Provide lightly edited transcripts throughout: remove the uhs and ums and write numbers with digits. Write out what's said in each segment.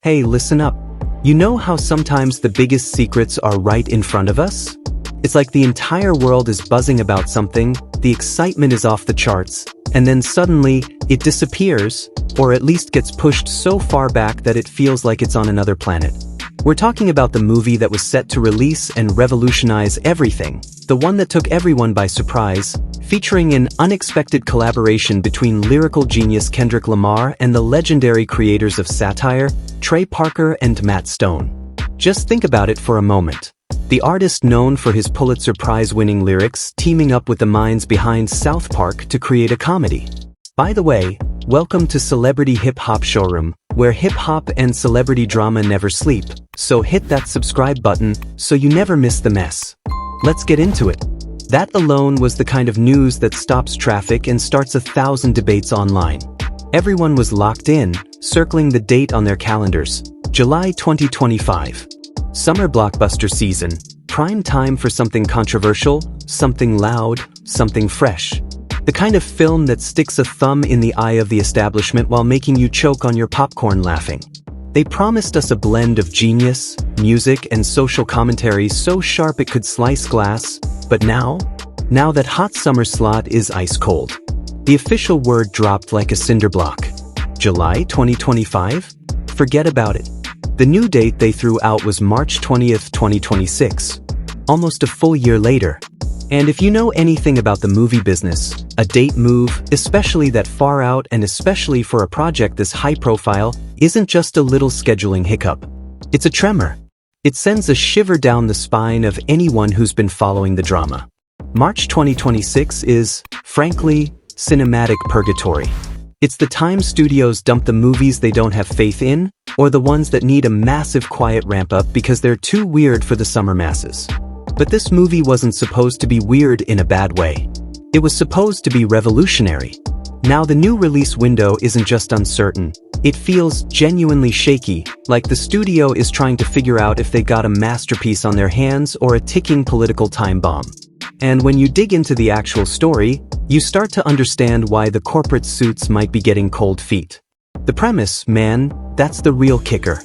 Hey, listen up. You know how sometimes the biggest secrets are right in front of us? It's like the entire world is buzzing about something, the excitement is off the charts, and then suddenly, it disappears, or at least gets pushed so far back that it feels like it's on another planet. We're talking about the movie that was set to release and revolutionize everything, the one that took everyone by surprise, featuring an unexpected collaboration between lyrical genius Kendrick Lamar and the legendary creators of satire, Trey Parker and Matt Stone. Just think about it for a moment. The artist known for his Pulitzer Prize-winning lyrics teaming up with the minds behind South Park to create a comedy. By the way, welcome to Celebrity Hip Hop Showroom, where hip-hop and celebrity drama never sleep, so hit that subscribe button so you never miss the mess. Let's get into it. That alone was the kind of news that stops traffic and starts 1,000 debates online. Everyone was locked in, circling the date on their calendars, July 2025. Summer blockbuster season, prime time for something controversial, something loud, something fresh. The kind of film that sticks a thumb in the eye of the establishment while making you choke on your popcorn laughing. They promised us a blend of genius, music, and social commentary so sharp it could slice glass, but now that hot summer slot is ice cold. The official word dropped like a cinder block. July 2025? Forget about it. The new date they threw out was March 20th, 2026. Almost a full year later. And if you know anything about the movie business, a date move, especially that far out and especially for a project this high profile, isn't just a little scheduling hiccup. It's a tremor. It sends a shiver down the spine of anyone who's been following the drama. March 2026 is, frankly, cinematic purgatory. It's the time studios dump the movies they don't have faith in, or the ones that need a massive quiet ramp-up because they're too weird for the summer masses. But this movie wasn't supposed to be weird in a bad way. It was supposed to be revolutionary. Now the new release window isn't just uncertain. It feels genuinely shaky, like the studio is trying to figure out if they got a masterpiece on their hands or a ticking political time bomb. And when you dig into the actual story, you start to understand why the corporate suits might be getting cold feet. The premise, man, that's the real kicker.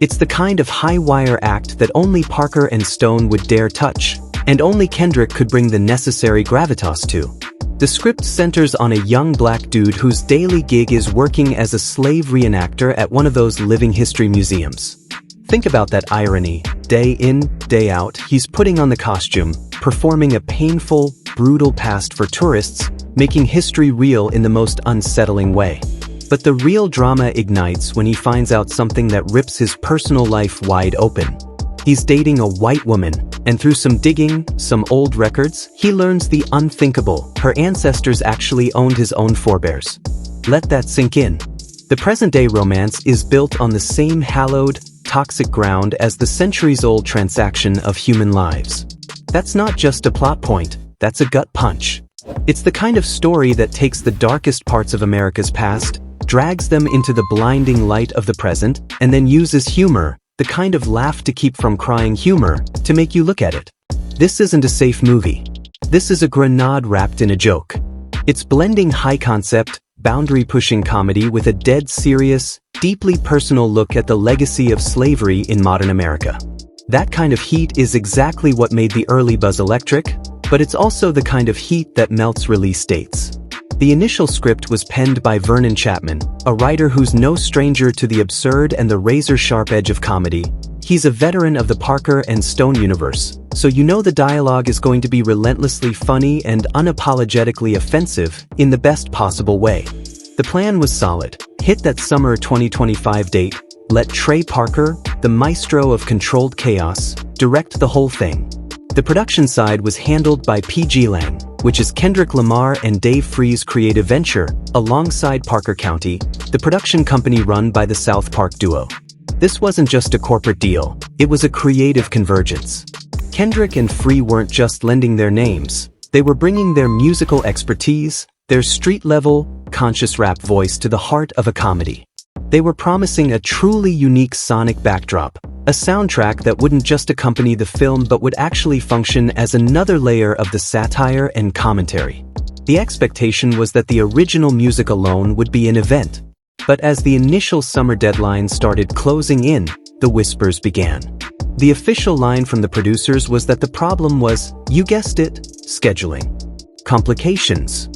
It's the kind of high-wire act that only Parker and Stone would dare touch, and only Kendrick could bring the necessary gravitas to. The script centers on a young black dude whose daily gig is working as a slave reenactor at one of those living history museums. Think about that irony. Day in, day out, he's putting on the costume, performing a painful, brutal past for tourists, making history real in the most unsettling way. But the real drama ignites when he finds out something that rips his personal life wide open. He's dating a white woman, and through some digging, some old records, he learns the unthinkable. Her ancestors actually owned his own forebears. Let that sink in. The present-day romance is built on the same hallowed, toxic ground as the centuries-old transaction of human lives. That's not just a plot point, that's a gut punch. It's the kind of story that takes the darkest parts of America's past, drags them into the blinding light of the present, and then uses humor, the kind of laugh to keep from crying humor, to make you look at it. This isn't a safe movie. This is a grenade wrapped in a joke. It's blending high-concept, boundary-pushing comedy with a dead serious, deeply personal look at the legacy of slavery in modern America. That kind of heat is exactly what made the early buzz electric, but it's also the kind of heat that melts release dates. The initial script was penned by Vernon Chapman, a writer who's no stranger to the absurd and the razor-sharp edge of comedy. He's a veteran of the Parker and Stone universe, so you know the dialogue is going to be relentlessly funny and unapologetically offensive in the best possible way. The plan was solid. Hit that summer 2025 date, let Trey Parker, the maestro of controlled chaos, direct the whole thing. The production side was handled by PG Lang, which is Kendrick Lamar and Dave Free's creative venture, alongside Parker County, the production company run by the South Park duo. This wasn't just a corporate deal, it was a creative convergence. Kendrick and Free weren't just lending their names, they were bringing their musical expertise, their street-level, conscious rap voice to the heart of a comedy. They were promising a truly unique sonic backdrop, a soundtrack that wouldn't just accompany the film but would actually function as another layer of the satire and commentary. The expectation was that the original music alone would be an event, But as the initial summer deadline started closing in, the whispers began. The official line from the producers was that the problem was, you guessed it, scheduling. Complications.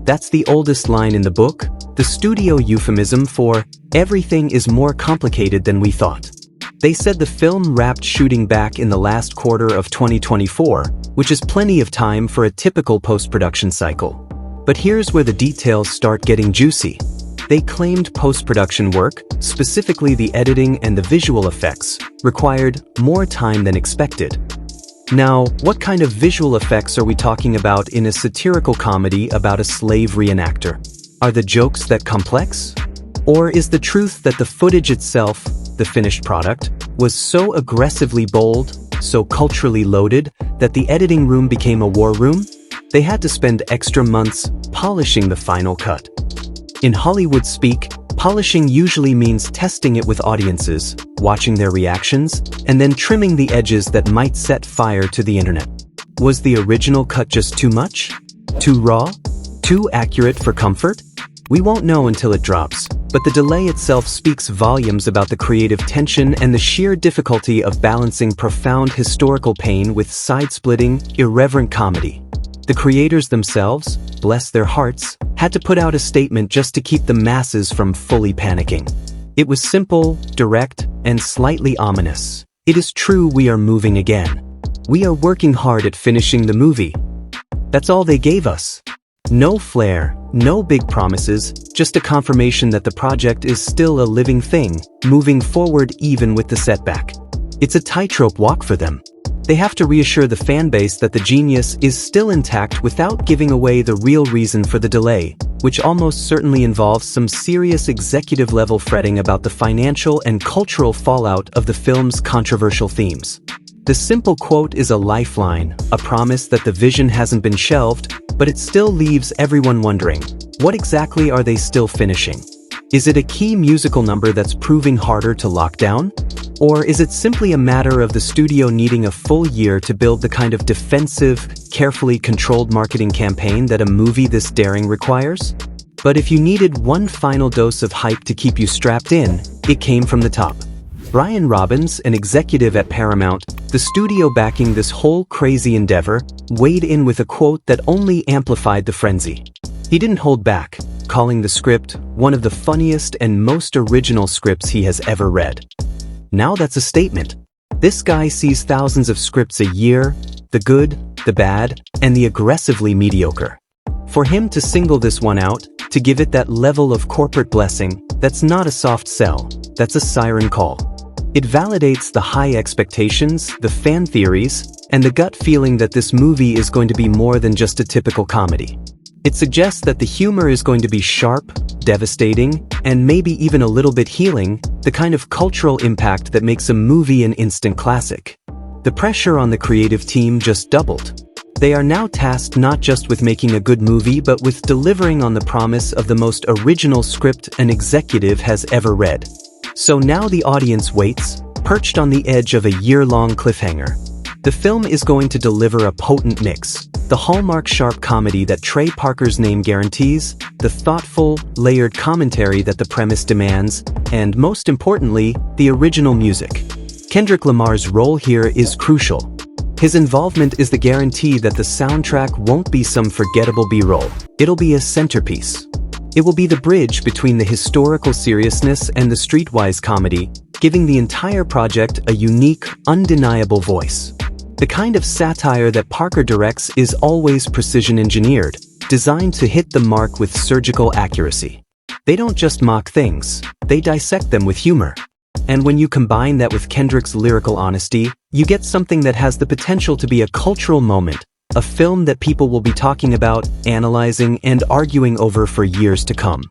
That's the oldest line in the book, the studio euphemism for, everything is more complicated than we thought. They said the film wrapped shooting back in the last quarter of 2024, which is plenty of time for a typical post-production cycle. But here's where the details start getting juicy. They claimed post-production work, specifically the editing and the visual effects, required more time than expected. Now, what kind of visual effects are we talking about in a satirical comedy about a slave reenactor? Are the jokes that complex? Or is the truth that the footage itself, the finished product, was so aggressively bold, so culturally loaded, that the editing room became a war room? They had to spend extra months polishing the final cut. In Hollywood speak, polishing usually means testing it with audiences, watching their reactions, and then trimming the edges that might set fire to the internet. Was the original cut just too much? Too raw? Too accurate for comfort? We won't know until it drops, but the delay itself speaks volumes about the creative tension and the sheer difficulty of balancing profound historical pain with side-splitting, irreverent comedy. The creators themselves, bless their hearts, had to put out a statement just to keep the masses from fully panicking. It was simple, direct, and slightly ominous. It is true, we are moving again. We are working hard at finishing the movie. That's all they gave us. No flair, no big promises, just a confirmation that the project is still a living thing, moving forward even with the setback. It's a tightrope walk for them. They have to reassure the fan base that the genius is still intact without giving away the real reason for the delay, which almost certainly involves some serious executive-level fretting about the financial and cultural fallout of the film's controversial themes. The simple quote is a lifeline, a promise that the vision hasn't been shelved, but it still leaves everyone wondering, what exactly are they still finishing? Is it a key musical number that's proving harder to lock down? Or is it simply a matter of the studio needing a full year to build the kind of defensive, carefully controlled marketing campaign that a movie this daring requires? But if you needed one final dose of hype to keep you strapped in, it came from the top. Brian Robbins, an executive at Paramount, the studio backing this whole crazy endeavor, weighed in with a quote that only amplified the frenzy. He didn't hold back, calling the script one of the funniest and most original scripts he has ever read. Now that's a statement. This guy sees thousands of scripts a year, the good, the bad, and the aggressively mediocre. For him to single this one out, to give it that level of corporate blessing, that's not a soft sell, that's a siren call. It validates the high expectations, the fan theories, and the gut feeling that this movie is going to be more than just a typical comedy. It suggests that the humor is going to be sharp, devastating, and maybe even a little bit healing, the kind of cultural impact that makes a movie an instant classic. The pressure on the creative team just doubled. They are now tasked not just with making a good movie but with delivering on the promise of the most original script an executive has ever read. So now the audience waits, perched on the edge of a year-long cliffhanger. The film is going to deliver a potent mix. The hallmark sharp comedy that Trey Parker's name guarantees, the thoughtful, layered commentary that the premise demands, and most importantly, the original music. Kendrick Lamar's role here is crucial. His involvement is the guarantee that the soundtrack won't be some forgettable B-roll. It'll be a centerpiece. It will be the bridge between the historical seriousness and the streetwise comedy, giving the entire project a unique, undeniable voice. The kind of satire that Parker directs is always precision-engineered, designed to hit the mark with surgical accuracy. They don't just mock things, they dissect them with humor. And when you combine that with Kendrick's lyrical honesty, you get something that has the potential to be a cultural moment, a film that people will be talking about, analyzing, and arguing over for years to come.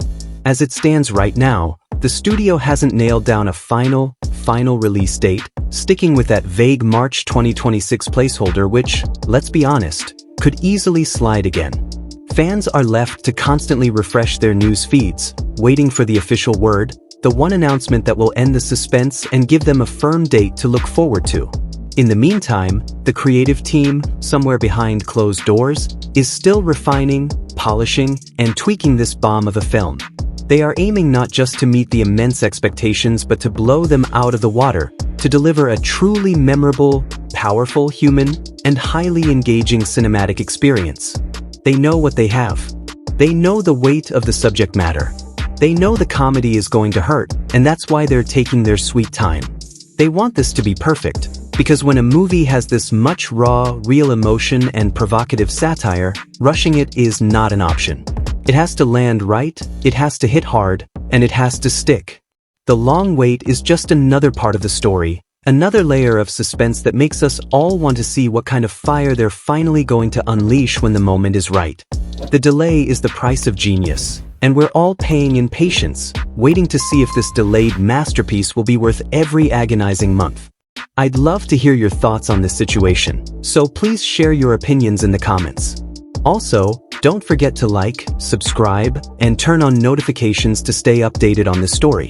As it stands right now, the studio hasn't nailed down a final release date, sticking with that vague March 2026 placeholder which, let's be honest, could easily slide again. Fans are left to constantly refresh their news feeds, waiting for the official word, the one announcement that will end the suspense and give them a firm date to look forward to. In the meantime, the creative team, somewhere behind closed doors, is still refining, polishing, and tweaking this bomb of a film. They are aiming not just to meet the immense expectations but to blow them out of the water, to deliver a truly memorable, powerful, human, and highly engaging cinematic experience. They know what they have. They know the weight of the subject matter. They know the comedy is going to hurt, and that's why they're taking their sweet time. They want this to be perfect, because when a movie has this much raw, real emotion and provocative satire, rushing it is not an option. It has to land right, it has to hit hard, and it has to stick. The long wait is just another part of the story, another layer of suspense that makes us all want to see what kind of fire they're finally going to unleash when the moment is right. The delay is the price of genius, and we're all paying in patience, waiting to see if this delayed masterpiece will be worth every agonizing month. I'd love to hear your thoughts on this situation, so please share your opinions in the comments. Also, don't forget to like, subscribe, and turn on notifications to stay updated on this story.